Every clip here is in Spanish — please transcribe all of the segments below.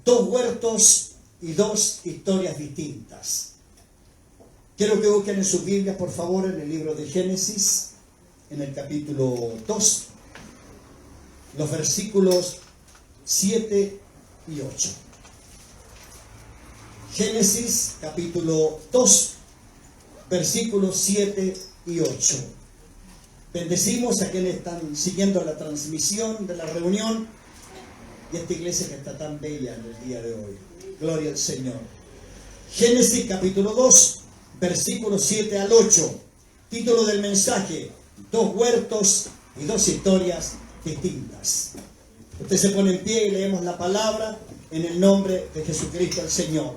dos huertos y dos historias distintas. Quiero que busquen en sus Biblias, por favor, en el libro de Génesis, en el capítulo 2, los versículos 7 y 8. Génesis, capítulo 2, versículos 7 y 8. Bendecimos a quienes están siguiendo la transmisión de la reunión y esta iglesia que está tan bella en el día de hoy. Gloria al Señor. Génesis capítulo 2, versículos 7 al 8. Título del mensaje: dos huertos y dos historias distintas. Usted se pone en pie y leemos la palabra en el nombre de Jesucristo el Señor.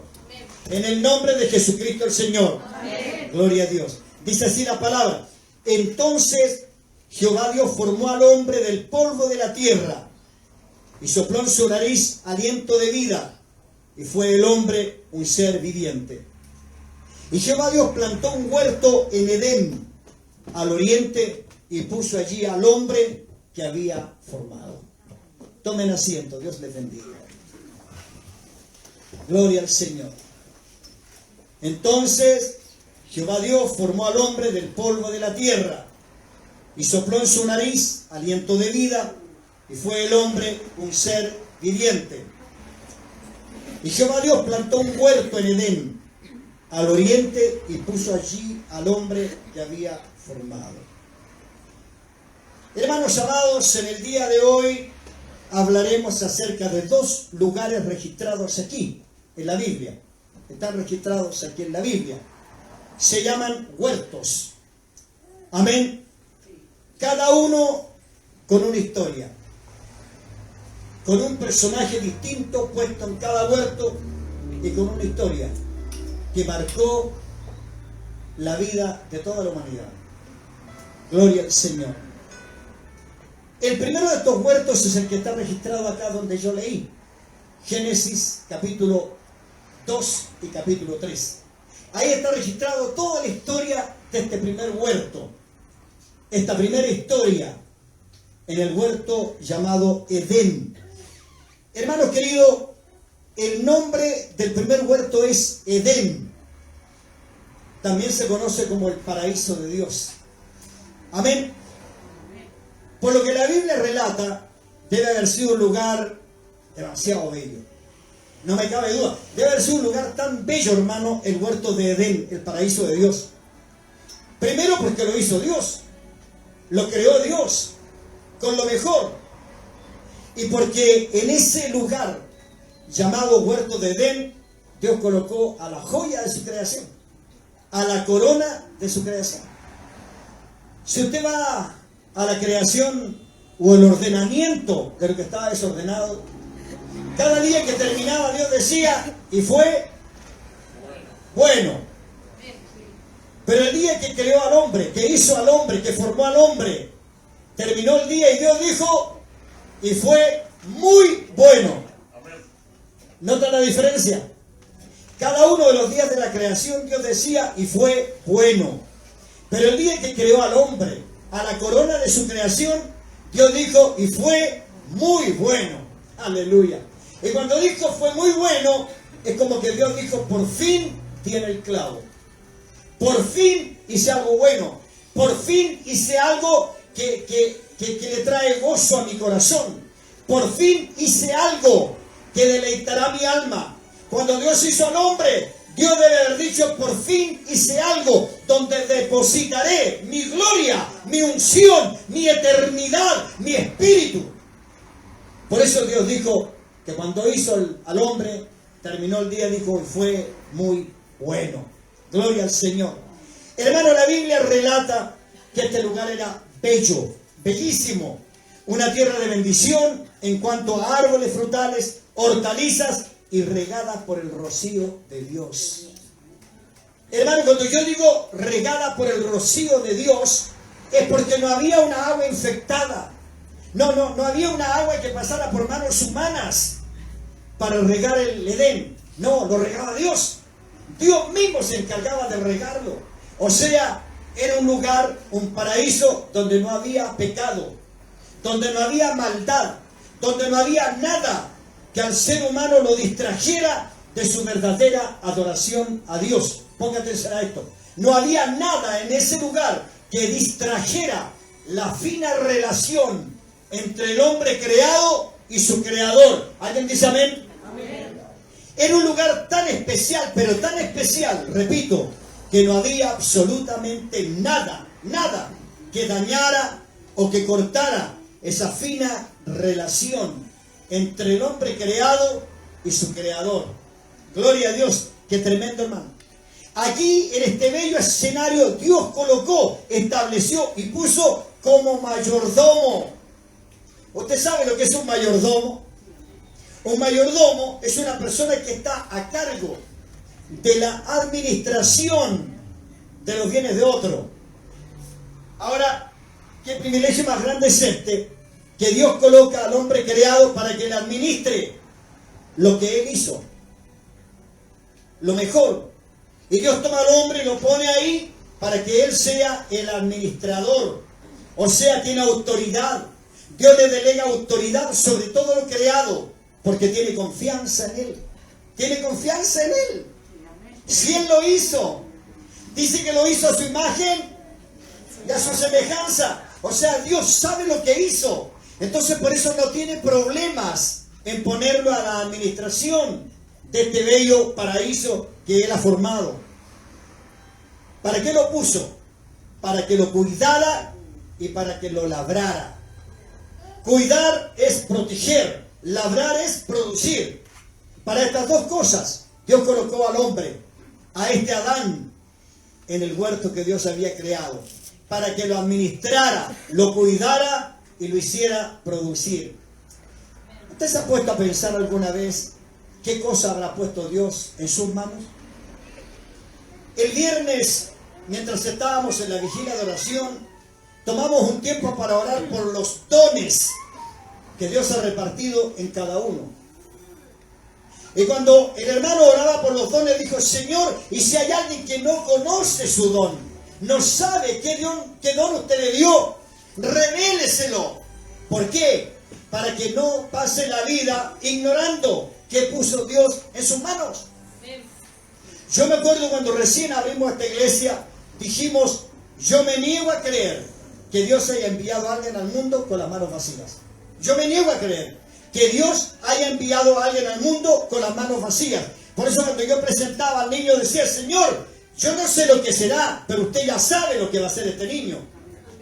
En el nombre de Jesucristo el Señor. Amén. Gloria a Dios. Dice así la palabra: entonces Jehová Dios formó al hombre del polvo de la tierra y sopló en su nariz aliento de vida, y fue el hombre un ser viviente. Y Jehová Dios plantó un huerto en Edén, al oriente, y puso allí al hombre que había formado. Tomen asiento, Dios les bendiga. Gloria al Señor. Entonces Jehová Dios formó al hombre del polvo de la tierra y sopló en su nariz aliento de vida, y fue el hombre un ser viviente. Y Jehová Dios plantó un huerto en Edén, al oriente, y puso allí al hombre que había formado. Hermanos amados, en el día de hoy hablaremos acerca de dos lugares registrados aquí, en la Biblia. Están registrados aquí en la Biblia. Se llaman huertos. Amén. Cada uno con una historia, con un personaje distinto puesto en cada huerto y con una historia que marcó la vida de toda la humanidad. Gloria al Señor. El primero de estos huertos es el que está registrado acá donde yo leí. Génesis capítulo 2 y capítulo 3. Ahí está registrado toda la historia de este primer huerto. Esta primera historia en el huerto llamado Edén. Hermanos queridos, el nombre del primer huerto es Edén. También se conoce como el paraíso de Dios. Amén. Por lo que la Biblia relata, debe haber sido un lugar demasiado bello. No me cabe duda. Debe haber sido un lugar tan bello, hermano, el huerto de Edén, el paraíso de Dios. Primero porque lo hizo Dios. Lo creó Dios con lo mejor. Y porque en ese lugar llamado huerto de Edén, Dios colocó a la joya de su creación, a la corona de su creación. Si usted va a la creación o el ordenamiento de lo que estaba desordenado, cada día que terminaba Dios decía, y fue bueno. Pero el día que creó al hombre, que hizo al hombre, que formó al hombre, terminó el día y Dios dijo, y fue muy bueno. ¿Nota la diferencia? Cada uno de los días de la creación Dios decía, y fue bueno. Pero el día que creó al hombre, a la corona de su creación, Dios dijo, y fue muy bueno. Aleluya. Y cuando dijo fue muy bueno, es como que Dios dijo, por fin tiene el clavo. Por fin hice algo bueno. Por fin hice algo que le trae gozo a mi corazón. Por fin hice algo que deleitará mi alma. Cuando Dios hizo al hombre, Dios debe haber dicho, por fin hice algo donde depositaré mi gloria, mi unción, mi eternidad, mi espíritu. Por eso Dios dijo que cuando hizo al hombre, terminó el día, dijo, y fue muy bueno. Gloria al Señor. Hermano, la Biblia relata que este lugar era bello, bellísimo. Una tierra de bendición en cuanto a árboles frutales, hortalizas y regada por el rocío de Dios. Hermano, cuando yo digo regada por el rocío de Dios, es porque no había una agua infectada. No había una agua que pasara por manos humanas para regar el Edén. No, lo regaba Dios. Dios mismo se encargaba de regarlo. O sea, era un lugar, un paraíso donde no había pecado, donde no había maldad, donde no había nada que al ser humano lo distrajera de su verdadera adoración a Dios. Ponga atención a esto. No había nada en ese lugar que distrajera la fina relación entre el hombre creado y su creador. ¿Alguien dice amén? Amén. Era un lugar tan especial, pero tan especial, repito, que no había absolutamente nada que dañara o que cortara esa fina relación entre el hombre creado y su creador. Gloria a Dios, qué tremendo, hermano. Aquí, en este bello escenario, Dios colocó, estableció y puso como mayordomo. ¿Usted sabe lo que es un mayordomo? Un mayordomo es una persona que está a cargo de la administración de los bienes de otro. Ahora, ¿qué privilegio más grande es este? Que Dios coloca al hombre creado para que le administre lo que Él hizo, lo mejor. Y Dios toma al hombre y lo pone ahí para que Él sea el administrador. O sea, tiene autoridad. Dios le delega autoridad sobre todo lo creado, porque tiene confianza en Él. Tiene confianza en Él. Si Él lo hizo, dice que lo hizo a su imagen y a su semejanza. O sea, Dios sabe lo que hizo. Entonces por eso no tiene problemas en ponerlo a la administración de este bello paraíso que Él ha formado. ¿Para qué lo puso? Para que lo cuidara y para que lo labrara. Cuidar es proteger, labrar es producir. Para estas dos cosas Dios colocó al hombre, a este Adán, en el huerto que Dios había creado, para que lo administrara, lo cuidara y lo hiciera producir. ¿Usted se ha puesto a pensar alguna vez qué cosa habrá puesto Dios en sus manos? El viernes, mientras estábamos en la vigilia de oración, tomamos un tiempo para orar por los dones que Dios ha repartido en cada uno. Y cuando el hermano oraba por los dones, dijo: Señor, y si hay alguien que no conoce su don, no sabe qué don usted le dio, revéleselo. ¿Por qué? Para que no pase la vida ignorando qué puso Dios en sus manos. Yo me acuerdo cuando recién abrimos esta iglesia, dijimos: yo me niego a creer que Dios haya enviado a alguien al mundo con las manos vacías. Yo me niego a creer que Dios haya enviado a alguien al mundo con las manos vacías. Por eso cuando yo presentaba al niño decía: Señor, yo no sé lo que será, pero usted ya sabe lo que va a ser este niño.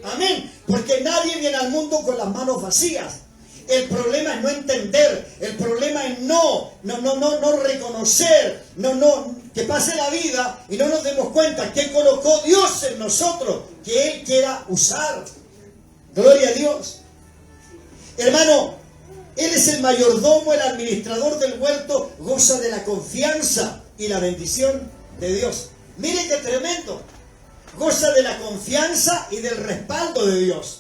Amén. Porque nadie viene al mundo con las manos vacías. El problema es no entender, el problema es no reconocer, que pase la vida y no nos demos cuenta que colocó Dios en nosotros, que Él quiera usar. Gloria a Dios. Hermano, Él es el mayordomo, el administrador del huerto, goza de la confianza y la bendición de Dios. Mire qué tremendo. Goza de la confianza y del respaldo de Dios.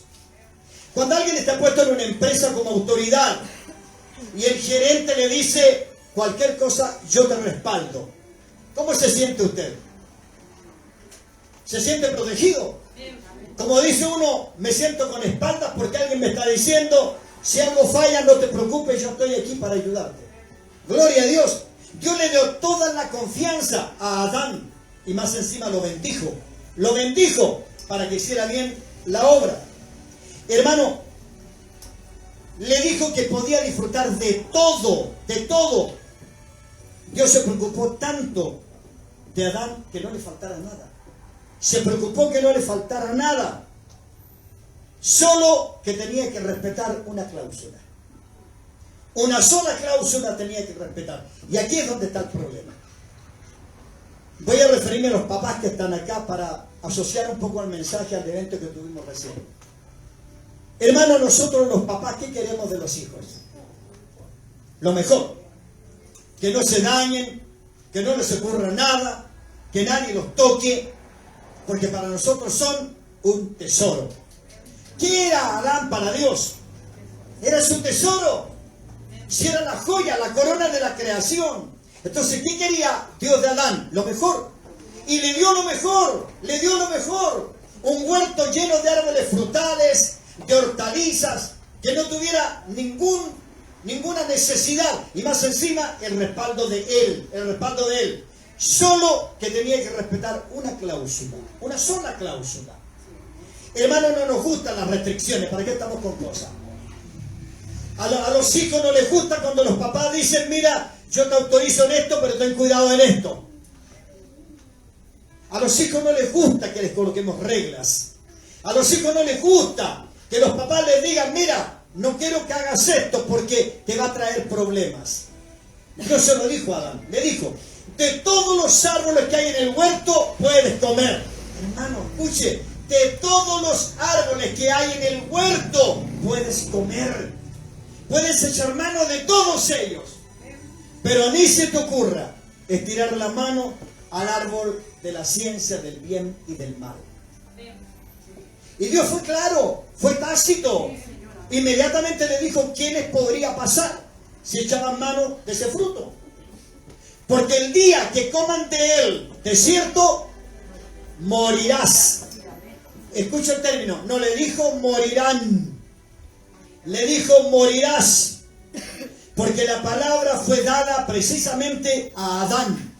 Cuando alguien está puesto en una empresa como autoridad y el gerente le dice: cualquier cosa yo te respaldo, ¿cómo se siente usted? ¿Se siente protegido? Como dice uno: me siento con espaldas porque alguien me está diciendo: si algo falla, no te preocupes, yo estoy aquí para ayudarte. Gloria a Dios. Dios le dio toda la confianza a Adán y más encima lo bendijo. Lo bendijo para que hiciera bien la obra. Hermano, le dijo que podía disfrutar de todo, de todo. Dios se preocupó tanto de Adán que no le faltara nada. Se preocupó que no le faltara nada. Solo que tenía que respetar una cláusula. Una sola cláusula tenía que respetar. Y aquí es donde está el problema. Voy a referirme a los papás que están acá para asociar un poco el mensaje al evento que tuvimos recién. Hermano, nosotros los papás, ¿qué queremos de los hijos? Lo mejor. Que no se dañen, que no les ocurra nada, que nadie los toque, porque para nosotros son un tesoro. ¿Qué era Adán para Dios? Era su tesoro. Si era la joya, la corona de la creación. Entonces, ¿qué quería Dios de Adán? Lo mejor. Y le dio lo mejor, le dio lo mejor. Un huerto lleno de árboles frutales, de hortalizas, que no tuviera ningún ninguna necesidad, y más encima el respaldo de él, solo que tenía que respetar una cláusula, una sola cláusula. Hermano, no nos gustan las restricciones, ¿para qué estamos con cosas? A los hijos no les gusta cuando los papás dicen, mira, yo te autorizo en esto, pero ten cuidado en esto. A los hijos no les gusta que les coloquemos reglas. A los hijos no les gusta que los papás les digan, mira, no quiero que hagas esto porque te va a traer problemas. Dios se lo dijo a Adán, le dijo, de todos los árboles que hay en el huerto puedes comer. Hermano, escuche, de todos los árboles que hay en el huerto puedes comer. Puedes echar mano de todos ellos. Pero ni se te ocurra estirar la mano al árbol de la ciencia del bien y del mal. Y Dios fue claro, fue tácito. Inmediatamente le dijo quiénes podría pasar si echaban mano de ese fruto. Porque el día que coman de él, de cierto, morirás. Escucha el término, no le dijo morirán, le dijo morirás. Porque la palabra fue dada precisamente a Adán.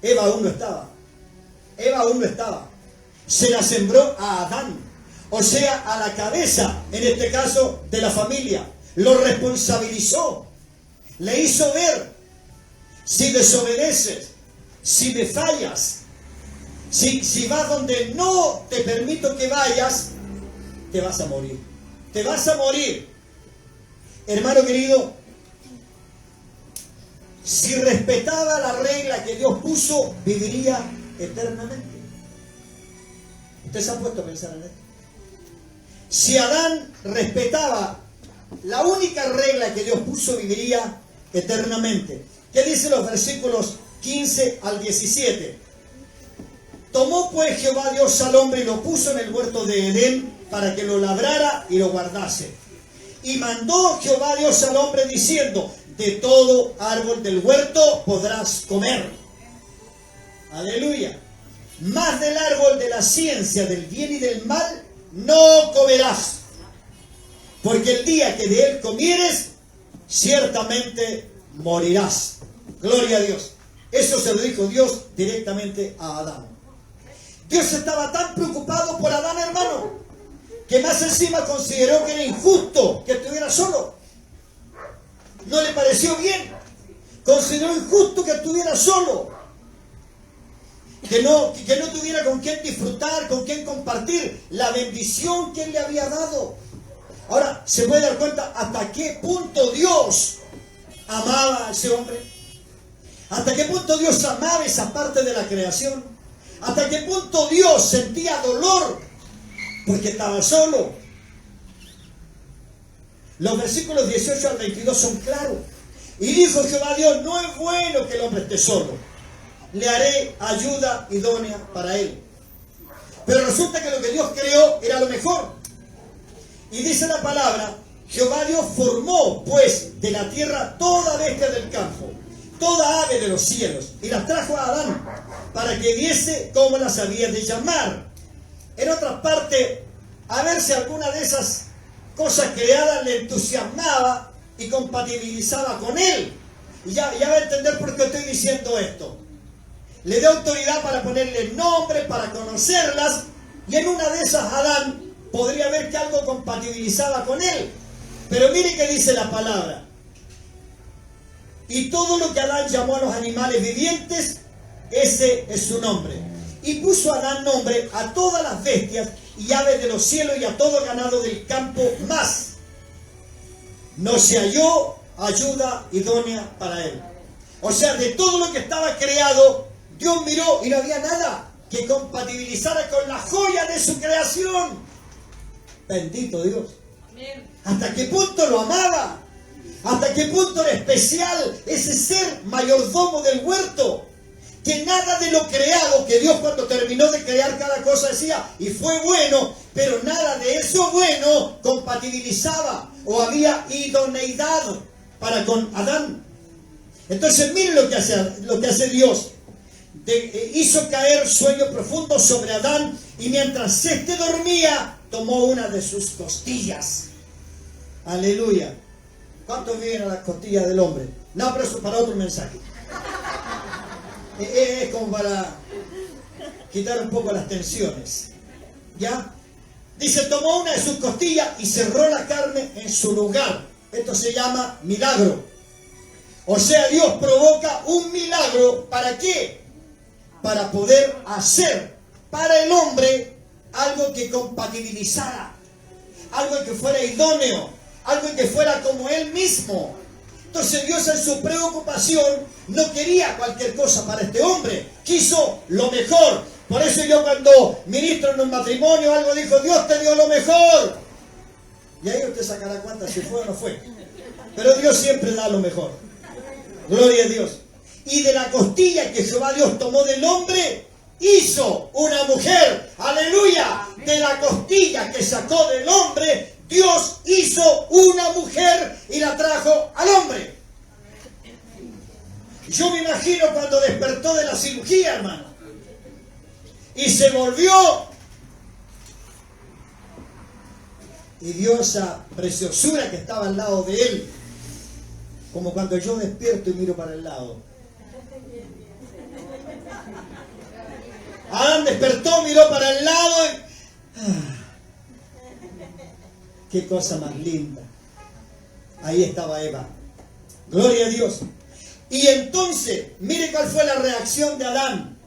Eva aún no estaba. Eva aún no estaba. Se la sembró a Adán. O sea, a la cabeza, en este caso, de la familia. Lo responsabilizó. Le hizo ver, si desobedeces, si me fallas, si vas donde no te permito que vayas, te vas a morir. Te vas a morir. Hermano querido, si respetaba la regla que Dios puso, viviría eternamente. ¿Usted se ha puesto a pensar en esto? Si Adán respetaba la única regla que Dios puso, viviría eternamente. ¿Qué dicen los versículos 15 al 17? Tomó pues Jehová Dios al hombre y lo puso en el huerto de Edén para que lo labrara y lo guardase. Y mandó Jehová Dios al hombre diciendo, de todo árbol del huerto podrás comer. Aleluya. Mas del árbol de la ciencia del bien y del mal no comerás. Porque el día que de él comieres, ciertamente morirás. Gloria a Dios. Eso se lo dijo Dios directamente a Adán. Dios estaba tan preocupado por Adán, hermano, que más encima consideró que era injusto que estuviera solo. No le pareció bien. Consideró injusto que estuviera solo. Que no tuviera con quién disfrutar, con quién compartir la bendición que él le había dado. Ahora, ¿se puede dar cuenta hasta qué punto Dios amaba a ese hombre? ¿Hasta qué punto Dios amaba esa parte de la creación? ¿Hasta qué punto Dios sentía dolor porque estaba solo? Los versículos 18 al 22 son claros. Y dijo Jehová Dios, no es bueno que el hombre esté solo. Le haré ayuda idónea para él. Pero resulta que lo que Dios creó era lo mejor. Y dice la palabra, Jehová Dios formó pues de la tierra toda bestia del campo, toda ave de los cielos, y las trajo a Adán para que viese cómo las había de llamar. En otra parte, a ver si alguna de esas cosas creadas le entusiasmaba y compatibilizaba con él. Y ya va a entender por qué estoy diciendo esto. Le dio autoridad para ponerle nombre, para conocerlas, y en una de esas Adán podría ver que algo compatibilizaba con él. Pero mire que dice la palabra. Y todo lo que Adán llamó a los animales vivientes, ese es su nombre. Y puso Adán nombre a todas las bestias y aves de los cielos y a todo ganado del campo, más no se halló ayuda idónea para él. O sea, de todo lo que estaba creado, Dios miró y no había nada que compatibilizara con la joya de su creación. Bendito Dios. ¿Hasta qué punto lo amaba? ¿Hasta qué punto era especial ese ser mayordomo del huerto? Que nada de lo creado, que Dios cuando terminó de crear cada cosa decía, y fue bueno, pero nada de eso bueno compatibilizaba o había idoneidad para con Adán. Entonces miren lo que hace Dios. Hizo caer sueño profundo sobre Adán, y mientras éste dormía, tomó una de sus costillas. Aleluya. ¿Cuántos viven a las costillas del hombre? No, pero eso es para otro mensaje. Es como para quitar un poco las tensiones. ¿Ya? Dice, tomó una de sus costillas y cerró la carne en su lugar. Esto se llama milagro. O sea, Dios provoca un milagro. ¿Para qué? Para poder hacer para el hombre algo que compatibilizara, algo que fuera idóneo, algo que fuera como él mismo. Entonces Dios, en su preocupación, no quería cualquier cosa para este hombre, quiso lo mejor. Por eso yo, cuando ministro en un matrimonio algo, dijo, Dios te dio lo mejor. Y ahí usted sacará cuenta si fue o no fue. Pero Dios siempre da lo mejor. Gloria a Dios. Y de la costilla que Jehová Dios tomó del hombre, hizo una mujer. Aleluya. De la costilla que sacó del hombre, Dios hizo una mujer y la trajo al hombre. Yo me imagino cuando despertó de la cirugía, hermano, y se volvió y vio esa preciosura que estaba al lado de él, como cuando yo despierto y miro para el lado. Adán despertó, miró para el lado y... ¡qué cosa más linda! Ahí estaba Eva. Gloria a Dios. Y entonces, mire cuál fue la reacción de Adán.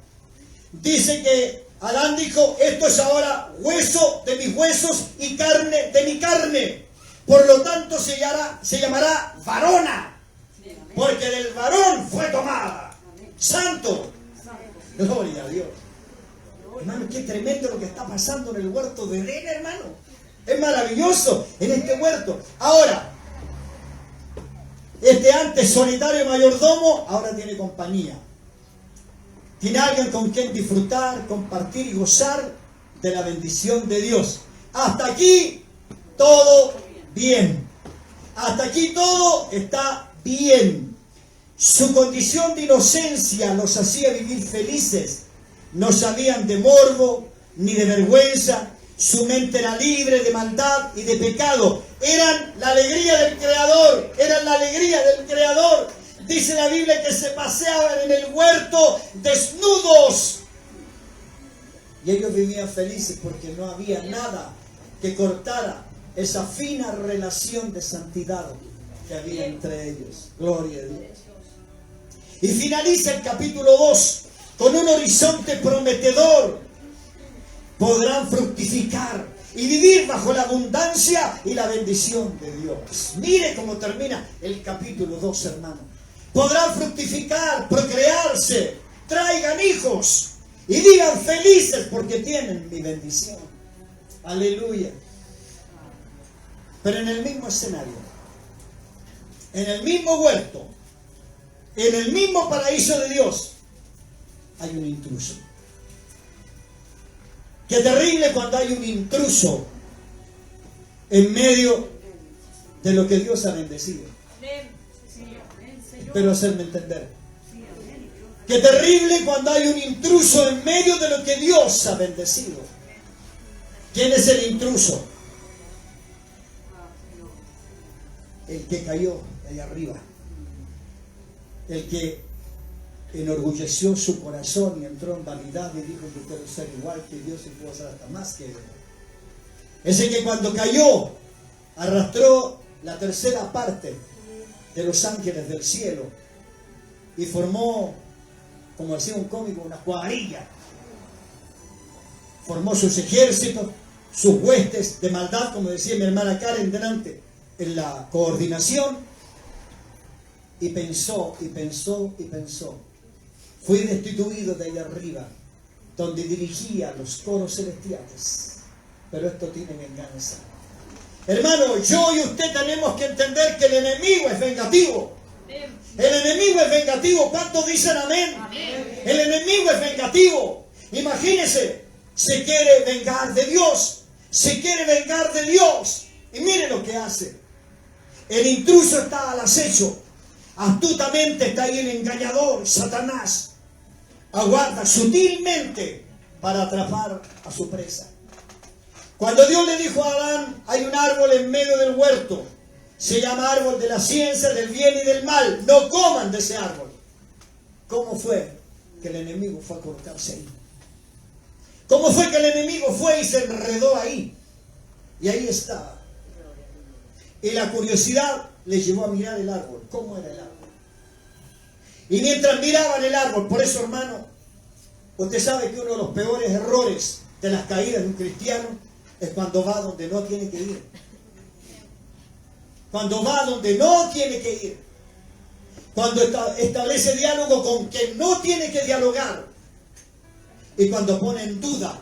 Dice que Adán dijo, esto es ahora hueso de mis huesos y carne de mi carne. Por lo tanto se llamará varona, porque del varón fue tomada. Santo. Gloria a Dios. Hermano, qué tremendo lo que está pasando en el huerto de Edén, hermano. Es maravilloso en este huerto. Ahora, este antes solitario mayordomo ahora tiene compañía. Tiene alguien con quien disfrutar, compartir y gozar de la bendición de Dios. Hasta aquí todo bien. Hasta aquí todo está bien. Su condición de inocencia los hacía vivir felices. No sabían de morbo ni de vergüenza. Su mente era libre de maldad y de pecado. Eran la alegría del Creador. Eran la alegría del Creador. Dice la Biblia que se paseaban en el huerto desnudos. Y ellos vivían felices porque no había nada que cortara esa fina relación de santidad que había entre ellos. Gloria a Dios. Y finaliza el capítulo 2 con un horizonte prometedor. Podrán fructificar y vivir bajo la abundancia y la bendición de Dios. Mire cómo termina el capítulo 2, hermano. Podrán fructificar, procrearse, traigan hijos y vivan felices porque tienen mi bendición. Aleluya. Pero en el mismo escenario, en el mismo huerto, en el mismo paraíso de Dios, hay un intruso. Qué terrible cuando hay un intruso en medio de lo que Dios ha bendecido. Espero hacerme entender. Qué terrible cuando hay un intruso en medio de lo que Dios ha bendecido. ¿Quién es el intruso? El que cayó de ahí arriba. El que enorgulleció su corazón y entró en vanidad y dijo que puedo ser igual que Dios y puedo ser hasta más que Él. Ese que cuando cayó arrastró la tercera parte de los ángeles del cielo y formó, como decía un cómico, una cuadrilla. Formó sus ejércitos, sus huestes de maldad, como decía mi hermana Karen delante, en la coordinación, y pensó, y pensó, y pensó. Fui destituido de ahí arriba, donde dirigía los coros celestiales. Pero esto tiene venganza. Hermano, yo y usted tenemos que entender que el enemigo es vengativo. El enemigo es vengativo. ¿Cuántos dicen amén? Amén. El enemigo es vengativo. Imagínese, se quiere vengar de Dios. Se quiere vengar de Dios. Y mire lo que hace. El intruso está al acecho. Astutamente está ahí el engañador, Satanás. Aguarda sutilmente para atrapar a su presa. Cuando Dios le dijo a Adán, hay un árbol en medio del huerto, Se llama árbol de la ciencia, del bien y del mal. No coman de ese árbol. ¿Cómo fue que el enemigo fue a colocarse ahí? ¿Cómo fue que el enemigo fue y se enredó ahí? Y ahí estaba. Y la curiosidad les llevó a mirar el árbol. ¿Cómo era el árbol? Y mientras miraban el árbol, por eso, hermano, usted sabe que uno de los peores errores de las caídas de un cristiano es cuando va donde no tiene que ir. Cuando va donde no tiene que ir. Cuando establece diálogo con quien no tiene que dialogar. Y cuando pone en duda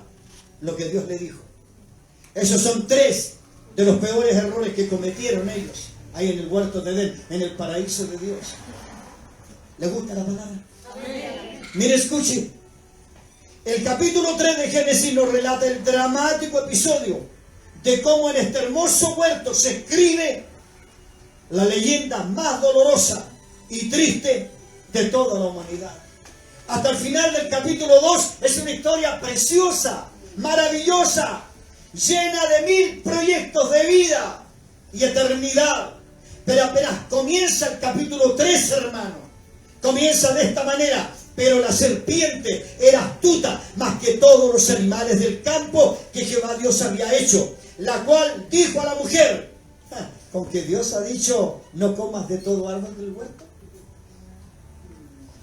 lo que Dios le dijo. Esos son 3 de los peores errores que cometieron ellos ahí en el huerto de Edén, en el paraíso de Dios. ¿Les gusta la palabra? Amén. Mire, escuche. El capítulo 3 de Génesis nos relata el dramático episodio de cómo en este hermoso huerto se escribe la leyenda más dolorosa y triste de toda la humanidad. Hasta el final del capítulo 2 es una historia preciosa, maravillosa, llena de 1000 proyectos de vida y eternidad. Pero apenas comienza el capítulo 3, hermano, comienza de esta manera. Pero la serpiente era astuta más que todos los animales del campo que Jehová Dios había hecho, la cual dijo a la mujer: ¿con que Dios ha dicho no comas de todo árbol del huerto?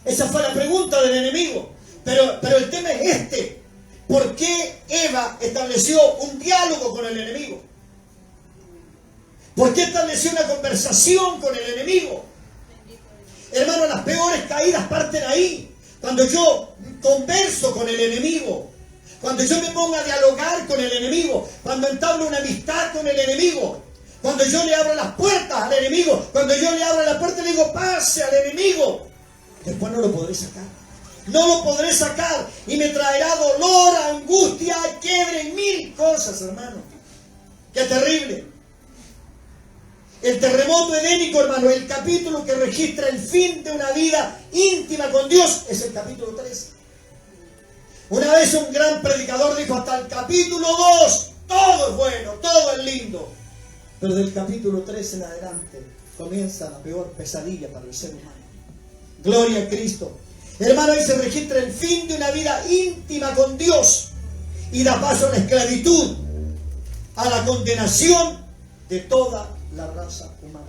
Esa fue la pregunta del enemigo. Pero el tema es este: ¿por qué Eva estableció un diálogo con el enemigo? ¿Por qué estableció una conversación con el enemigo? Hermano, las peores caídas parten ahí. Cuando yo converso con el enemigo, cuando yo me pongo a dialogar con el enemigo, cuando entablo una amistad con el enemigo, cuando yo le abro las puertas al enemigo, cuando yo le abro la puerta y le digo pase al enemigo, después no lo podré sacar. No lo podré sacar y me traerá dolor, angustia, quiebre y 1000 cosas, hermano. ¡Qué terrible! El terremoto edénico, hermano, el capítulo que registra el fin de una vida íntima con Dios, es el capítulo 3. Una vez un gran predicador dijo: hasta el capítulo 2 todo es bueno, todo es lindo. Pero del capítulo 3 en adelante comienza la peor pesadilla para el ser humano. Gloria a Cristo. Hermano, ahí se registra el fin de una vida íntima con Dios y da paso a la esclavitud, a la condenación de toda la raza humana.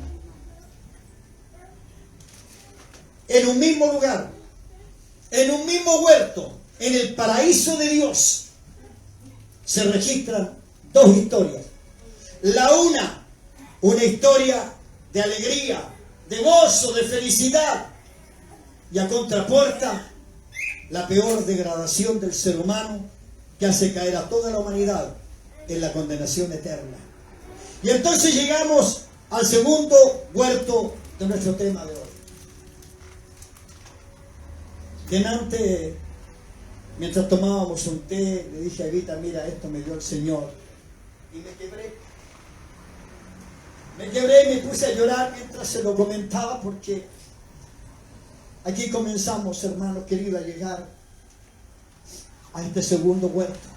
En un mismo lugar, en un mismo huerto, en el paraíso de Dios, se registran 2 historias. La una historia de alegría, de gozo, de felicidad, y a contrapuerta la peor degradación del ser humano que hace caer a toda la humanidad en la condenación eterna. Y entonces llegamos al segundo huerto de nuestro tema de hoy. Delante, mientras tomábamos un té, le dije a Evita: mira, esto me dio el Señor. Y me quebré. Me quebré y me puse a llorar mientras se lo comentaba, porque aquí comenzamos, hermanos queridos, a llegar a este segundo huerto.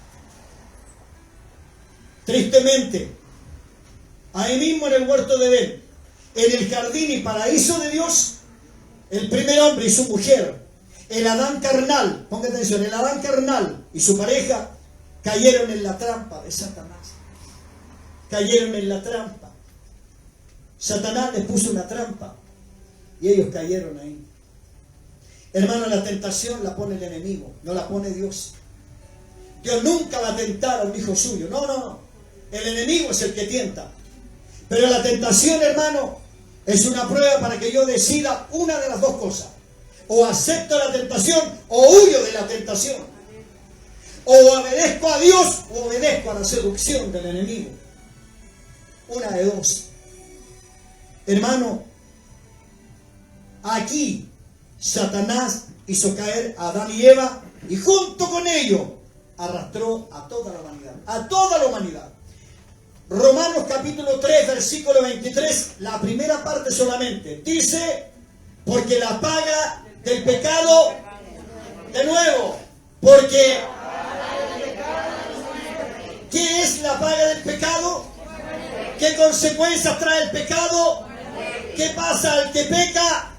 Tristemente, ahí mismo en el huerto de Edén, en el jardín y paraíso de Dios, el primer hombre y su mujer, el Adán carnal, ponga atención, el Adán carnal y su pareja cayeron en la trampa de Satanás. Cayeron en la trampa. Satanás les puso una trampa y ellos cayeron ahí. Hermano, la tentación la pone el enemigo, no la pone Dios. Dios nunca va a tentar a un hijo suyo. No. El enemigo es el que tienta. Pero la tentación, hermano, es una prueba para que yo decida una de las 2 cosas. O acepto la tentación o huyo de la tentación. O obedezco a Dios o obedezco a la seducción del enemigo. Una de 2. Hermano, aquí Satanás hizo caer a Adán y Eva y junto con ello arrastró a toda la humanidad. A toda la humanidad. Romanos capítulo 3, versículo 23, la primera parte solamente, dice: porque la paga del pecado, de nuevo, porque ¿qué es la paga del pecado? ¿Qué consecuencias trae el pecado? ¿Qué pasa al que peca?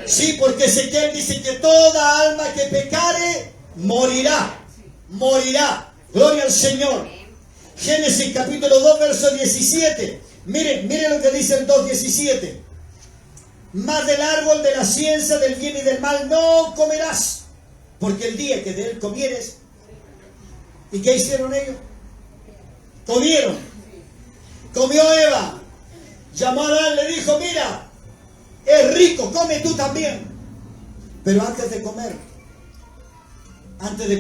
Sí, porque Ezequiel dice que toda alma que pecare morirá. Morirá. Gloria al Señor. Génesis capítulo 2, verso 17. Miren lo que dice el 2:17. Mas del árbol de la ciencia del bien y del mal no comerás, porque el día que de él comieres. ¿Y qué hicieron ellos? Comieron. Comió Eva. Llamó a Adán, le dijo, mira, es rico, come tú también. Pero antes de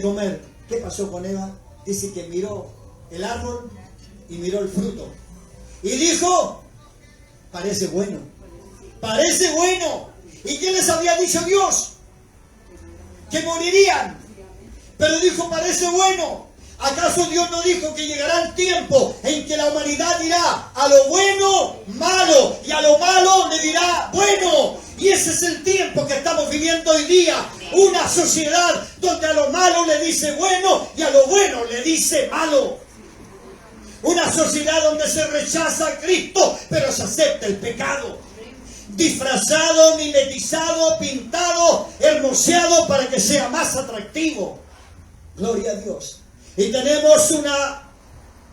comer, ¿qué pasó con Eva? Dice que miró el árbol y miró el fruto. Y dijo, parece bueno. Parece bueno. ¿Y qué les había dicho Dios? Que morirían. Pero dijo, parece bueno. ¿Acaso Dios no dijo que llegará el tiempo en que la humanidad dirá a lo bueno malo y a lo malo le dirá bueno? Y ese es el tiempo que estamos viviendo hoy día. Una sociedad donde a lo malo le dice bueno y a lo bueno le dice malo. Una sociedad donde se rechaza a Cristo, pero se acepta el pecado. Disfrazado, mimetizado, pintado, hermoseado para que sea más atractivo. Gloria a Dios. Y tenemos una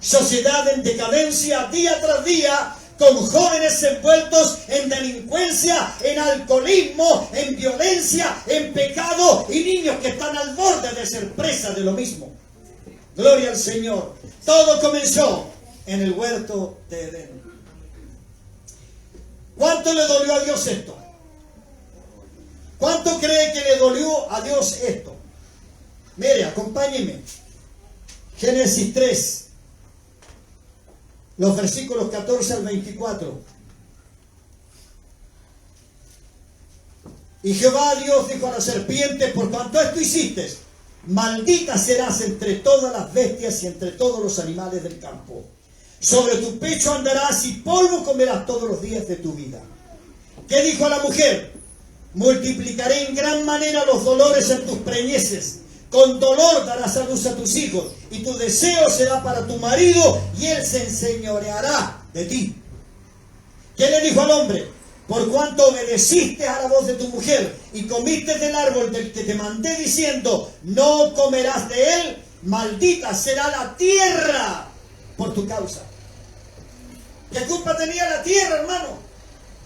sociedad en decadencia día tras día, con jóvenes envueltos en delincuencia, en alcoholismo, en violencia, en pecado, y niños que están al borde de ser presa de lo mismo. Gloria al Señor. Todo comenzó en el huerto de Edén. ¿Cuánto le dolió a Dios esto? ¿Cuánto cree que le dolió a Dios esto? Mire, acompáñenme. Génesis 3, los versículos 14 al 24. Y Jehová Dios dijo a la serpiente, por cuanto esto hiciste, maldita serás entre todas las bestias y entre todos los animales del campo. Sobre tu pecho andarás y polvo comerás todos los días de tu vida. ¿Qué dijo a la mujer? Multiplicaré en gran manera los dolores en tus preñeces. Con dolor darás a luz a tus hijos, y tu deseo será para tu marido, y él se enseñoreará de ti. ¿Qué le dijo al hombre? Por cuanto obedeciste a la voz de tu mujer, y comiste del árbol del que te mandé diciendo, no comerás de él, maldita será la tierra por tu causa. ¿Qué culpa tenía la tierra, hermano?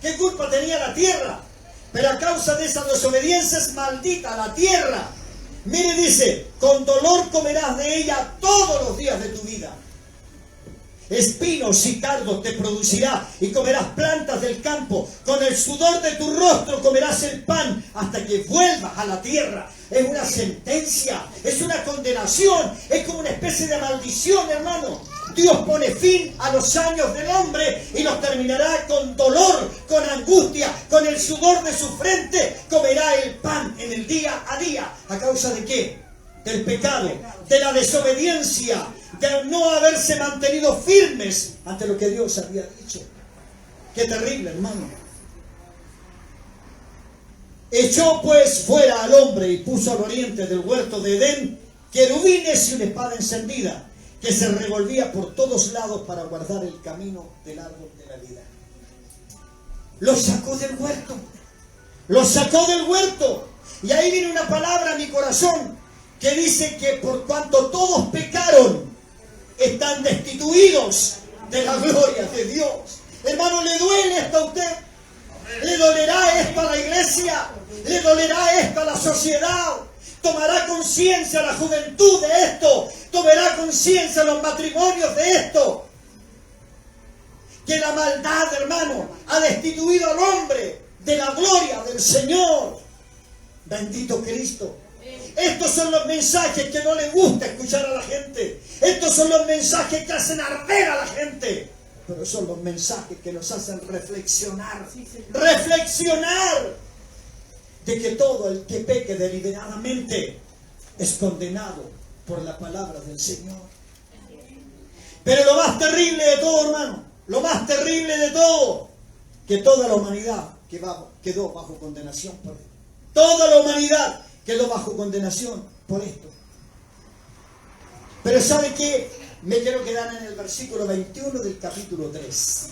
¿Qué culpa tenía la tierra? Pero a causa de esa desobediencia es maldita la tierra. Mire, dice, con dolor comerás de ella todos los días de tu vida. Espinos y cardos te producirá y comerás plantas del campo. Con el sudor de tu rostro comerás el pan hasta que vuelvas a la tierra. Es una sentencia, es una condenación, es como una especie de maldición, hermano. Dios pone fin a los años del hombre y los terminará con dolor, con angustia, con el sudor de su frente. Comerá el pan en el día a día. ¿A causa de qué? Del pecado, de la desobediencia, de no haberse mantenido firmes ante lo que Dios había dicho. Qué terrible, hermano. Echó pues fuera al hombre y puso al oriente del huerto de Edén querubines y una espada encendida que se revolvía por todos lados para guardar el camino del árbol de la vida. Lo sacó del huerto. Lo sacó del huerto. Y ahí viene una palabra a mi corazón que dice que por cuanto todos pecaron, están destituidos de la gloria de Dios. Hermano, ¿le duele esto a usted? ¿Le dolerá esto a la iglesia? ¿Le dolerá esto a la sociedad? ¿Tomará conciencia la juventud de esto? ¿Tomará conciencia los matrimonios de esto? Que la maldad, hermano, ha destituido al hombre de la gloria del Señor. Bendito Cristo. Estos son los mensajes que no le gusta escuchar a la gente. Estos son los mensajes que hacen arder a la gente. Pero son los mensajes que nos hacen reflexionar. Reflexionar de que todo el que peque deliberadamente es condenado por la palabra del Señor. Pero lo más terrible de todo, hermano, lo más terrible de todo, que toda la humanidad quedó bajo condenación por esto. Toda la humanidad quedó bajo condenación por esto. Pero ¿sabe qué? Me quiero quedar en el versículo 21 del capítulo 3.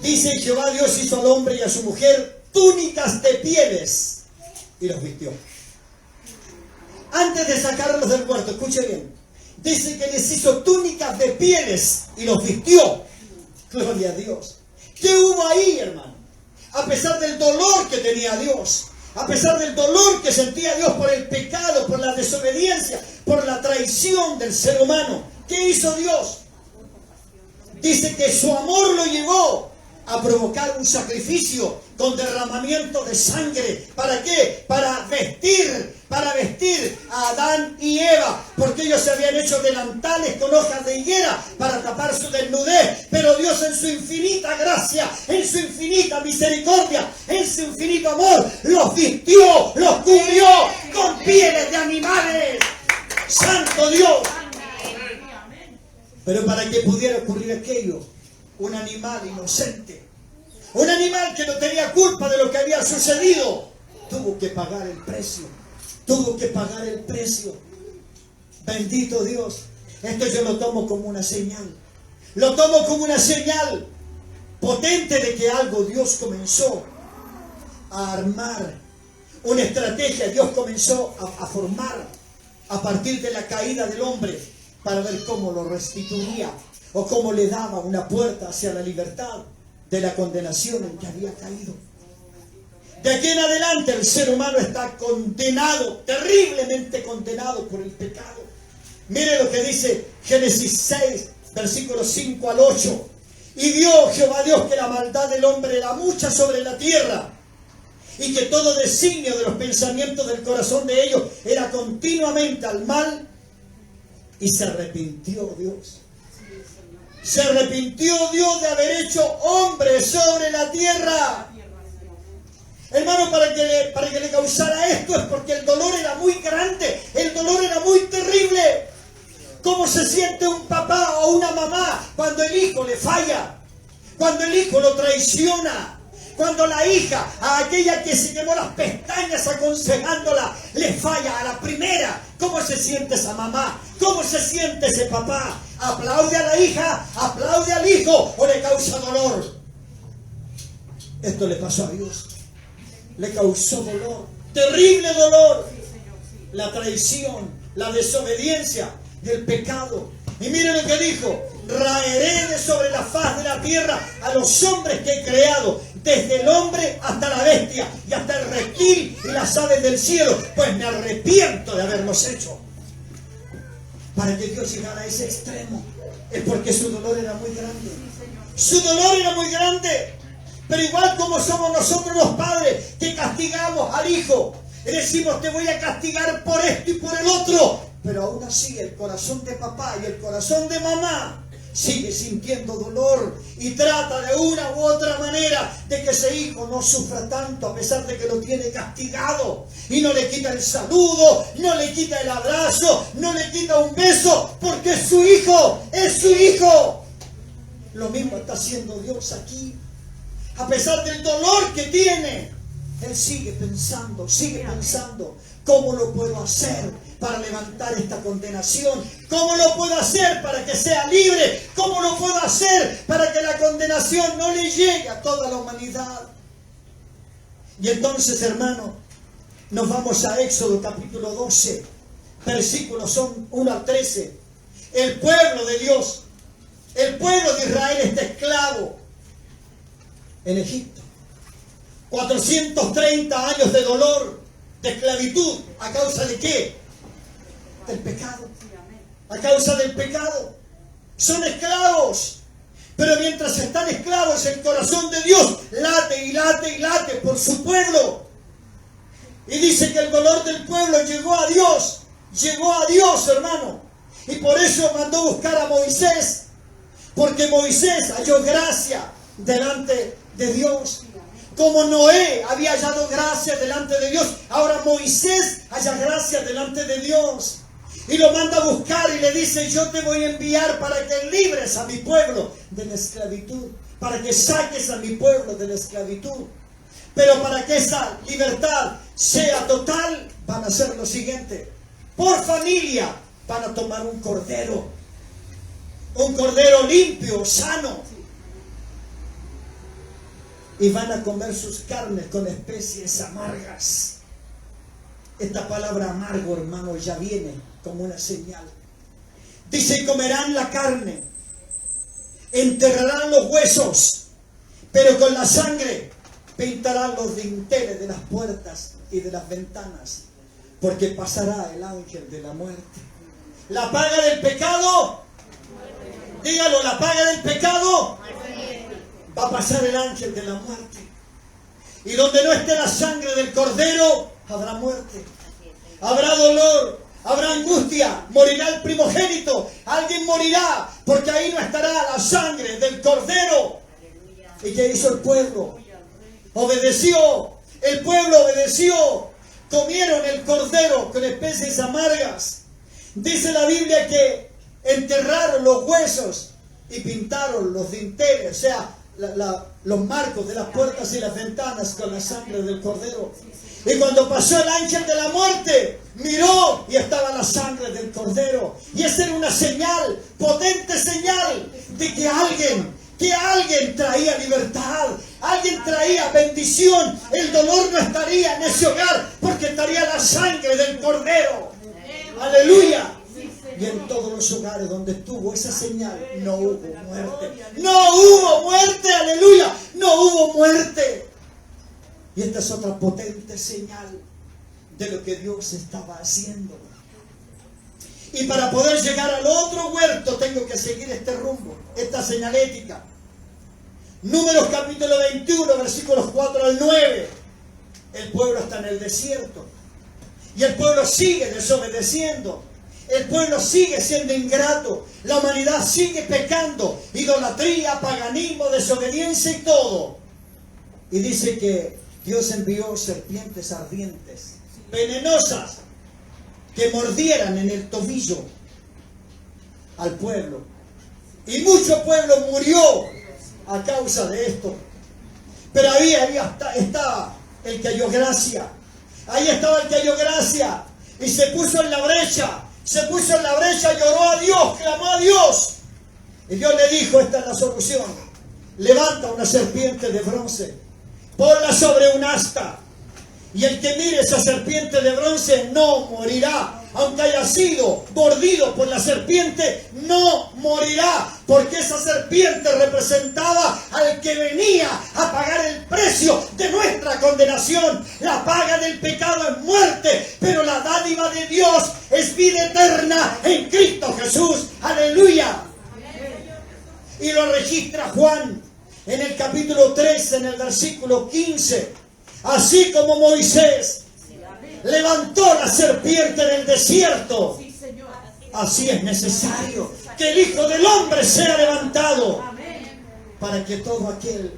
Dice: Jehová Dios hizo al hombre y a su mujer túnicas de pieles y los vistió. Antes de sacarlos del huerto, escuche bien, dice que les hizo túnicas de pieles y los vistió. Gloria a Dios. ¿Qué hubo ahí, hermano? A pesar del dolor que tenía Dios, a pesar del dolor que sentía Dios por el pecado, por la desobediencia, por la traición del ser humano, ¿qué hizo Dios? Dice que su amor lo llevó a provocar un sacrificio con derramamiento de sangre. ¿Para qué? Para vestir a Adán y Eva, porque ellos se habían hecho delantales con hojas de higuera para tapar su desnudez, pero Dios en su infinita gracia, en su infinita misericordia, en su infinito amor, los vistió, los cubrió con pieles de animales. ¡Santo Dios! Pero para que pudiera ocurrir aquello, un animal inocente, un animal que no tenía culpa de lo que había sucedido, tuvo que pagar el precio. Tuvo que pagar el precio. Bendito Dios. Esto yo lo tomo como una señal. Lo tomo como una señal potente de que algo Dios comenzó a armar. Una estrategia Dios comenzó a formar a partir de la caída del hombre para ver cómo lo restituía o cómo le daba una puerta hacia la libertad de la condenación en que había caído. De aquí en adelante el ser humano está condenado, terriblemente condenado por el pecado. Mire lo que dice Génesis 6, versículos 5 al 8. Y vio Jehová Dios que la maldad del hombre era mucha sobre la tierra, y que todo designio de los pensamientos del corazón de ellos era continuamente al mal, y se arrepintió Dios. Se arrepintió Dios de haber hecho hombre sobre la tierra. Hermano, para que le causara esto es porque el dolor era muy grande, el dolor era muy terrible. ¿Cómo se siente un papá o una mamá cuando el hijo le falla? Cuando el hijo lo traiciona. Cuando la hija, a aquella que se quemó las pestañas aconsejándola, le falla a la primera. ¿Cómo se siente esa mamá? ¿Cómo se siente ese papá? ¿Aplaude a la hija? ¿Aplaude al hijo? ¿O le causa dolor? Esto le pasó a Dios. Le causó dolor, terrible dolor, la traición, la desobediencia y el pecado. Y miren lo que dijo: raeré de sobre la faz de la tierra a los hombres que he creado, desde el hombre hasta la bestia y hasta el reptil y las aves del cielo, pues me arrepiento de haberlos hecho. Para que Dios llegara a ese extremo es porque su dolor era muy grande. Su dolor era muy grande. Pero igual como somos nosotros los padres que castigamos al hijo, y decimos: te voy a castigar por esto y por el otro, pero aún así el corazón de papá y el corazón de mamá sigue sintiendo dolor y trata de una u otra manera de que ese hijo no sufra tanto, a pesar de que lo tiene castigado, y no le quita el saludo, no le quita el abrazo, no le quita un beso, porque es su hijo, es su hijo. Lo mismo está haciendo Dios aquí. A pesar del dolor que tiene, Él sigue pensando, ¿cómo lo puedo hacer para levantar esta condenación? ¿Cómo lo puedo hacer para que sea libre? ¿Cómo lo puedo hacer para que la condenación no le llegue a toda la humanidad? Y entonces, hermano, nos vamos a Éxodo capítulo 12, versículos 1 al 13. El pueblo de Dios, el pueblo de Israel está esclavo en Egipto. 430 años de dolor, de esclavitud. ¿A causa de qué? Del pecado. A causa del pecado. Son esclavos. Pero mientras están esclavos, el corazón de Dios late y late y late por su pueblo. Y dice que el dolor del pueblo llegó a Dios. Llegó a Dios, hermano. Y por eso mandó buscar a Moisés. Porque Moisés halló gracia delante de Dios. Como Noé había hallado gracia delante de Dios, ahora Moisés halla gracia delante de Dios. Y lo manda a buscar y le dice: yo te voy a enviar para que libres a mi pueblo de la esclavitud, para que saques a mi pueblo de la esclavitud. Pero para que esa libertad sea total, van a hacer lo siguiente: por familia van a tomar un cordero limpio, sano, y van a comer sus carnes con especies amargas. Esta palabra amargo, hermano, ya viene como una señal. Dice, y comerán la carne, enterrarán los huesos, pero con la sangre pintarán los dinteles de las puertas y de las ventanas, porque pasará el ángel de la muerte. La paga del pecado, dígalo, la paga del pecado, va a pasar el ángel de la muerte. Y donde no esté la sangre del cordero, habrá muerte, habrá dolor, habrá angustia, morirá el primogénito, alguien morirá, porque ahí no estará la sangre del cordero. ¿Y qué hizo el pueblo? Obedeció, el pueblo obedeció, comieron el cordero con especies amargas. Dice la Biblia que enterraron los huesos y pintaron los dinteles, o sea, los marcos de las puertas y las ventanas con la sangre del cordero. Y cuando pasó el ángel de la muerte, miró y estaba la sangre del cordero. Y esa era una señal, potente señal, de que alguien traía libertad, alguien traía bendición. El dolor no estaría en ese hogar, porque estaría la sangre del cordero. Aleluya. Y en todos los hogares donde estuvo esa señal, no hubo muerte. No hubo muerte, aleluya. No hubo muerte. Y esta es otra potente señal de lo que Dios estaba haciendo. Y para poder llegar al otro huerto, tengo que seguir este rumbo, esta señalética. Números capítulo 21, versículos 4 al 9. El pueblo está en el desierto. Y el pueblo sigue desobedeciendo. El pueblo sigue siendo ingrato. La humanidad sigue pecando. Idolatría, paganismo, desobediencia y todo. Y dice que Dios envió serpientes ardientes, venenosas, que mordieran en el tobillo al pueblo. Y mucho pueblo murió a causa de esto. Pero ahí estaba el que halló gracia. Ahí estaba el que halló gracia. Y se puso en la brecha. Lloró a Dios, clamó a Dios. Y Dios le dijo, esta es la solución. Levanta una serpiente de bronce, ponla sobre un asta, y el que mire esa serpiente de bronce no morirá. Aunque haya sido mordido por la serpiente, no morirá, porque esa serpiente representaba al que venía a pagar el precio de nuestra condenación. La paga del pecado es muerte, pero la dádiva de Dios es vida eterna en Cristo Jesús. Aleluya. Y lo registra Juan en el capítulo 13, en el versículo 15. Así como Moisés levantó la serpiente en el desierto, así es necesario que el Hijo del Hombre sea levantado, para que todo aquel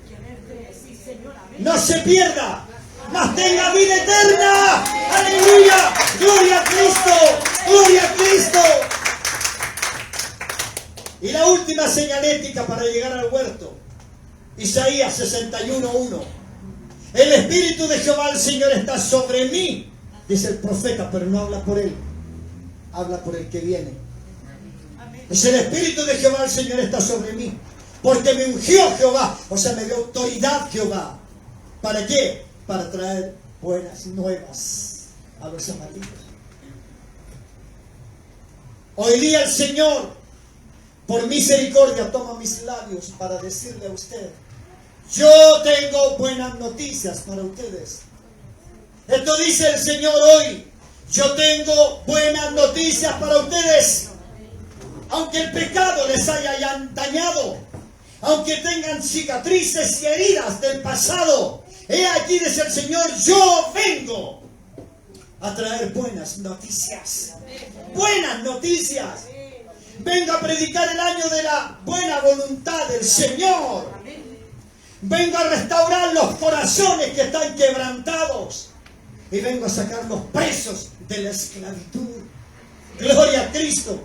no se pierda, mas tenga vida eterna. Aleluya. Gloria a Cristo. Gloria a Cristo. Y la última señalética para llegar al huerto, Isaías 61:1. El Espíritu de Jehová el Señor está sobre mí, dice el profeta, pero no habla por él, habla por el que viene. Dice, el Espíritu de Jehová el Señor está sobre mí, porque me ungió Jehová, o sea, me dio autoridad Jehová. ¿Para qué? Para traer buenas nuevas a los abatidos. Hoy día el Señor, por misericordia, toma mis labios para decirle a usted, yo tengo buenas noticias para ustedes. Esto dice el Señor hoy. Yo tengo buenas noticias para ustedes. Aunque el pecado les haya dañado, aunque tengan cicatrices y heridas del pasado, he aquí, dice el Señor, yo vengo a traer buenas noticias. Buenas noticias. Vengo a predicar el año de la buena voluntad del Señor. Vengo a restaurar los corazones que están quebrantados. Y vengo a sacar los presos de la esclavitud. Gloria a Cristo.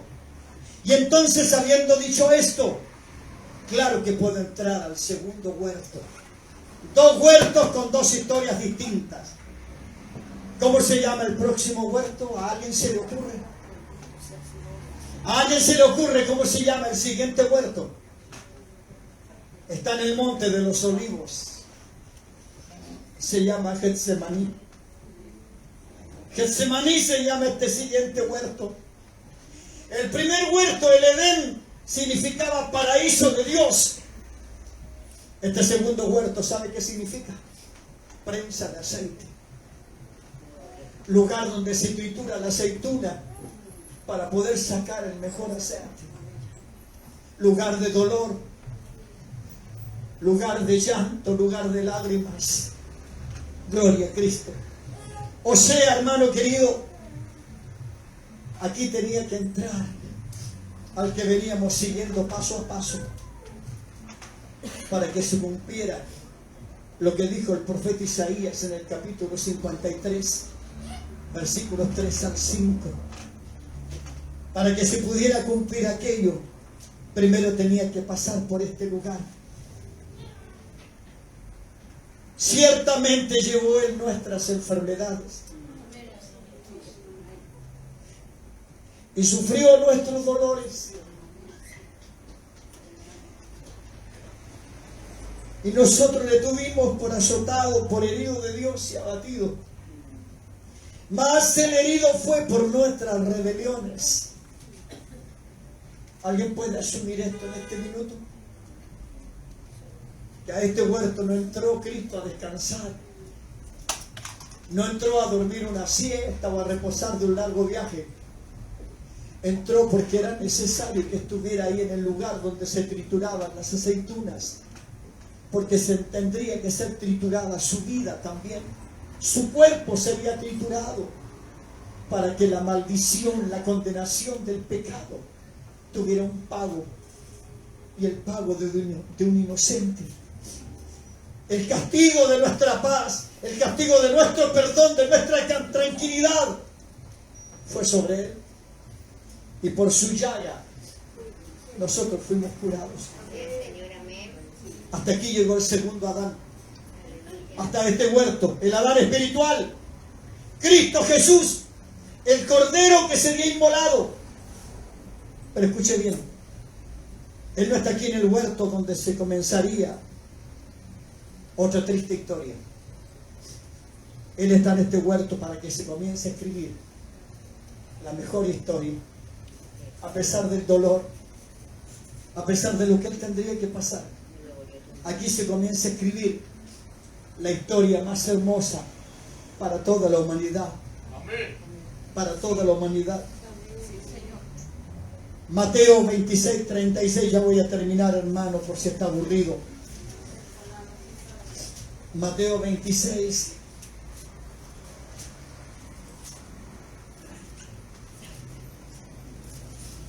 Y entonces, habiendo dicho esto, claro que puedo entrar al segundo huerto. Dos huertos con dos historias distintas. ¿Cómo se llama el próximo huerto? ¿A alguien se le ocurre? ¿A alguien se le ocurre cómo se llama el siguiente huerto? Está en el monte de los olivos. Se llama Getsemaní. Getsemaní se llama este siguiente huerto. El primer huerto, el Edén, significaba paraíso de Dios. Este segundo huerto, ¿sabe qué significa? Prensa de aceite. Lugar donde se tritura la aceituna para poder sacar el mejor aceite. Lugar de dolor, lugar de llanto, lugar de lágrimas. Gloria a Cristo. O sea, hermano querido, aquí tenía que entrar al que veníamos siguiendo paso a paso para que se cumpliera lo que dijo el profeta Isaías en el capítulo 53, versículos 3 al 5. Para que se pudiera cumplir aquello, primero tenía que pasar por este lugar. Ciertamente llevó Él nuestras enfermedades y sufrió nuestros dolores. Y nosotros le tuvimos por azotado, por herido de Dios y abatido. Mas el herido fue por nuestras rebeliones. ¿Alguien puede asumir esto en este minuto? Que a este huerto no entró Cristo a descansar. No entró a dormir una siesta o a reposar de un largo viaje. Entró porque era necesario que estuviera ahí en el lugar donde se trituraban las aceitunas. Porque se tendría que ser triturada su vida también. Su cuerpo sería triturado para que la maldición, la condenación del pecado tuviera un pago. Y el pago de un inocente. El castigo de nuestra paz, el castigo de nuestro perdón, de nuestra tranquilidad, fue sobre Él. Y por su llaga, nosotros fuimos curados. Hasta aquí llegó el segundo Adán. Hasta este huerto, el Adán espiritual. Cristo Jesús, el Cordero que sería inmolado. Pero escuche bien, Él no está aquí en el huerto donde se comenzaría otra triste historia. Él está en este huerto para que se comience a escribir la mejor historia. A pesar del dolor, a pesar de lo que Él tendría que pasar, aquí se comienza a escribir la historia más hermosa para toda la humanidad. Amén. Para toda la humanidad. Mateo 26, 36, ya voy a terminar, hermano, por si está aburrido. Mateo 26.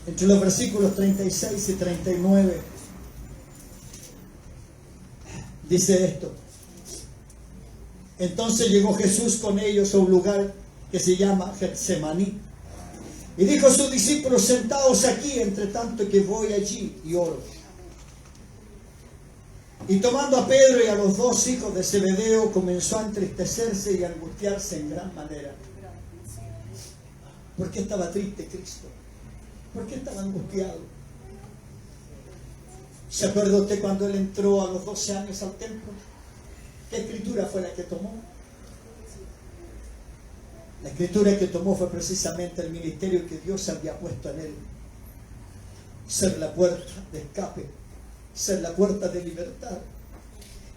Entre los versículos 36 y 39 dice esto: entonces llegó Jesús con ellos a un lugar que se llama Getsemaní, y dijo a sus discípulos: sentaos aquí, entre tanto que voy allí y oro. Y tomando a Pedro y a los dos hijos de Zebedeo, comenzó a entristecerse y a angustiarse en gran manera. ¿Por qué estaba triste Cristo? ¿Por qué estaba angustiado? ¿Se acuerda usted cuando Él entró a los 12 años al templo? ¿Qué escritura fue la que tomó? La escritura que tomó fue precisamente el ministerio que Dios había puesto en Él. Ser la puerta de escape, ser la puerta de libertad.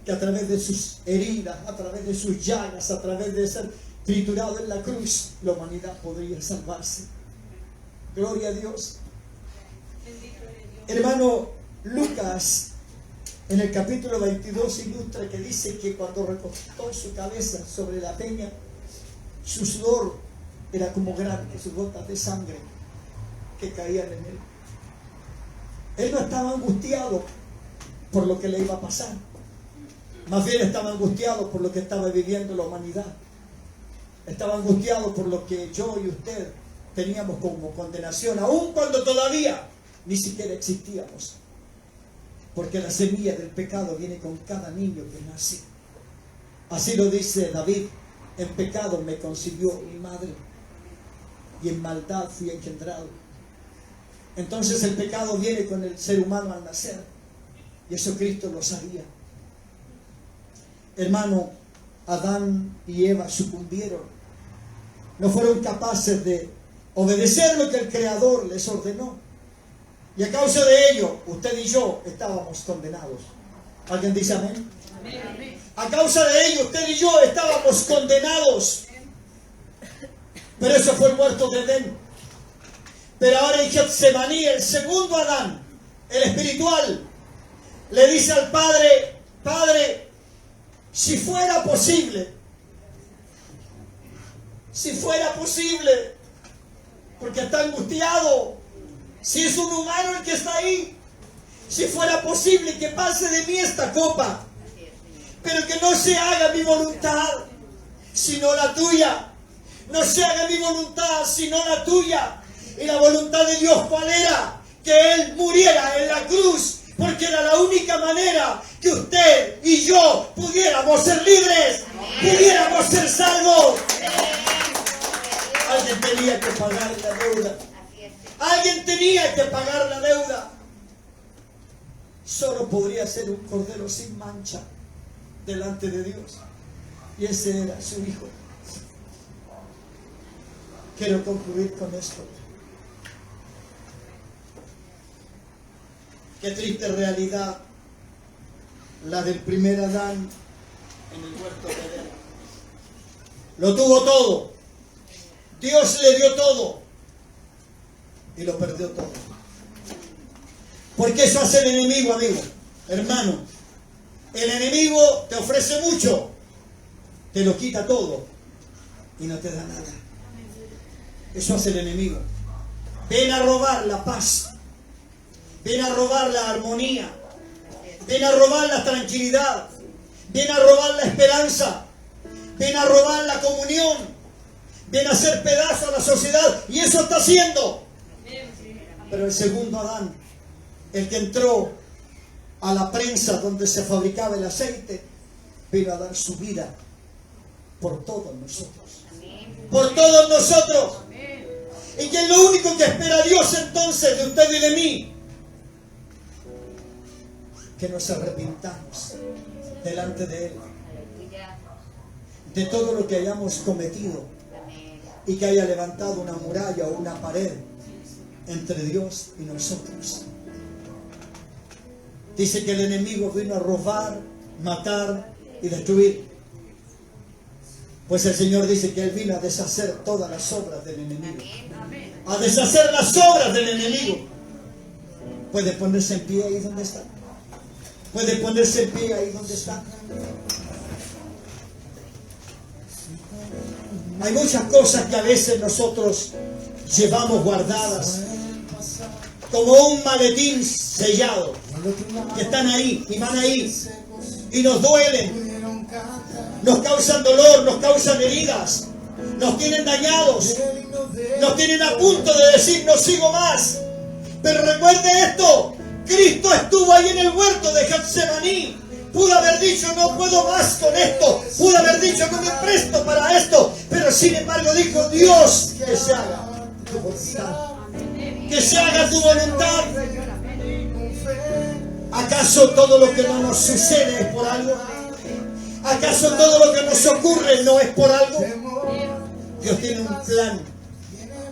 Que a través de sus heridas, a través de sus llagas, a través de ser triturado en la cruz, la humanidad podría salvarse. Gloria a Dios. Hermano, Lucas en el capítulo 22 ilustra que dice que cuando recostó su cabeza sobre la peña, su sudor era como grandes gotas de sangre que caían en él. Él no estaba angustiado por lo que le iba a pasar, más bien estaba angustiado por lo que estaba viviendo la humanidad. Estaba angustiado por lo que yo y usted teníamos como condenación, aun cuando todavía ni siquiera existíamos. Porque la semilla del pecado viene con cada niño que nace. Así lo dice David: en pecado me concibió mi madre, y en maldad fui engendrado. Entonces el pecado viene con el ser humano al nacer. Y eso Cristo lo sabía. Hermano, Adán y Eva sucumbieron. No fueron capaces de obedecer lo que el Creador les ordenó. Y a causa de ello, usted y yo estábamos condenados. ¿Alguien dice amén? Amén. A causa de ello, usted y yo estábamos condenados. Pero eso fue el huerto de Edén. Pero ahora en Getsemaní, el segundo Adán, el espiritual, le dice al Padre: Padre, si fuera posible, porque está angustiado, si es un humano el que está ahí, si fuera posible que pase de mí esta copa, pero que no se haga mi voluntad, sino la tuya. No se haga mi voluntad, sino la tuya. Y la voluntad de Dios, ¿cuál era? Que Él muriera en la cruz, porque era la única manera que usted y yo pudiéramos ser libres, pudiéramos ser salvos. Alguien tenía que pagar la deuda. Alguien tenía que pagar la deuda. Solo podría ser un cordero sin mancha delante de Dios. Y ese era su Hijo. Quiero concluir con esto. Qué triste realidad la del primer Adán en el huerto de Edén. Lo tuvo todo. Dios le dio todo y lo perdió todo. Porque eso hace el enemigo, amigo, hermano. El enemigo te ofrece mucho, te lo quita todo y no te da nada. Eso hace el enemigo. Ven a robar la paz. Ven a robar la armonía. Ven a robar la tranquilidad. Ven a robar la esperanza. Ven a robar la comunión. Ven a hacer pedazo a la sociedad. Y eso está haciendo. Pero el segundo Adán, el que entró a la prensa donde se fabricaba el aceite, vino a dar su vida por todos nosotros. Por todos nosotros. Y que es lo único que espera Dios entonces de usted y de mí. Que nos arrepintamos delante de Él de todo lo que hayamos cometido y que haya levantado una muralla o una pared entre Dios y nosotros. Dice que el enemigo vino a robar, matar y destruir. Pues el Señor dice que Él vino a deshacer todas las obras del enemigo. A deshacer las obras del enemigo. Puede ponerse en pie ahí donde está. Puede ponerse en pie ahí donde está. Hay muchas cosas que a veces nosotros llevamos guardadas como un maletín sellado, que están ahí y van ahí y nos duelen, nos causan dolor, nos causan heridas, nos tienen dañados, nos tienen a punto de decir no sigo más. Pero recuerde esto: Cristo estuvo ahí en el huerto de Getsemaní. Pudo haber dicho no puedo más con esto, pudo haber dicho no me presto para esto, pero sin embargo dijo: Dios, que se haga tu voluntad, que se haga tu voluntad. ¿Acaso todo lo que no nos sucede es por algo? ¿Acaso todo lo que nos ocurre no es por algo? Dios tiene un plan,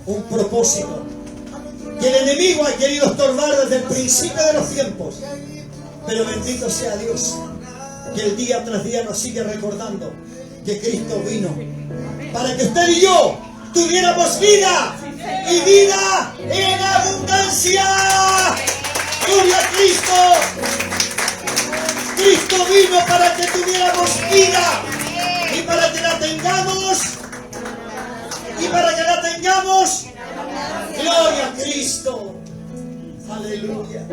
un propósito, que el enemigo ha querido estorbar desde el principio de los tiempos. Pero bendito sea Dios, que el día tras día nos sigue recordando que Cristo vino para que usted y yo tuviéramos vida y vida en abundancia. ¡Gloria a Cristo! Cristo vino para que tuviéramos vida y para que la tengamos. Y para que la tengamos. ¡Gloria a Cristo! ¡Aleluya!